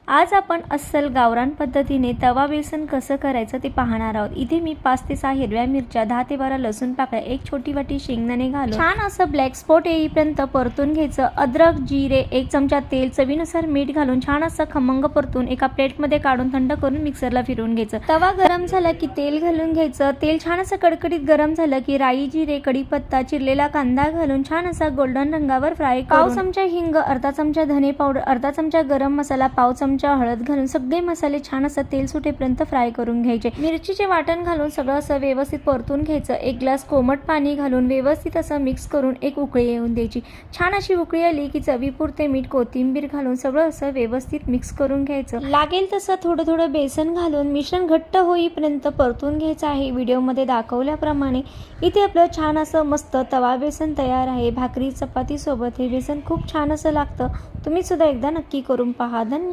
आज आपण अस्सल गावरान पद्धतीने तवा बेसन कसं करायचं ते पाहणार आहोत। इथे मी 5 ते 6 हिरव्या मिरच्या, 10 ते 12 लसूण पाकळ्या, एक छोटी वाटी शेंगदाणे घालून छान असं ब्लॅक स्पॉट येईपर्यंत परतून घ्यायचं। अद्रक, जिरे, 1 चमचा तेल, चवीनुसार मीठ घालून छान असं खमंग परतून एका प्लेटमध्ये काढून थंड करून मिक्सरला फिरवून घ्यायचं। तवा गरम झाला की तेल घालून घ्यायचं। तेल छान असं कडकडीत गरम झालं की राई, जिरे, कढीपत्ता, चिरलेला कांदा घालून छान असा गोल्डन रंगावर फ्राय करून पाव चमचा हिंग, अर्धा चमचा धने पावडर, अर्धा चमचा गरम मसाला, पाव चमचा हळद घालून सगळे मसाले छान असं तेल सुटेपर्यंत फ्राय करून घ्यायचे। मिरचीचे वाटण घालून सगळं असं व्यवस्थित परतून घ्यायचं। 1 ग्लास कोमट पाणी घालून व्यवस्थित असं मिक्स करून एक उकळी येऊन द्यायची। छान अशी उकळी आली की चवीपुरते मीठ, कोथिंबीर घालून सगळं असं व्यवस्थित मिक्स करून घ्यायचं। लागेल तसं थोडं थोडं बेसन घालून मिश्रण घट्ट होईपर्यंत परतून घ्यायचं आहे। व्हिडिओमध्ये दाखवल्याप्रमाणे इथे आपलं छान असं मस्त तवा बेसन तयार आहे। भाकरी, चपाती सोबत हे बेसन खूप छान असं लागतं। तुम्ही सुद्धा एकदा नक्की करून पहा। धन्यवाद।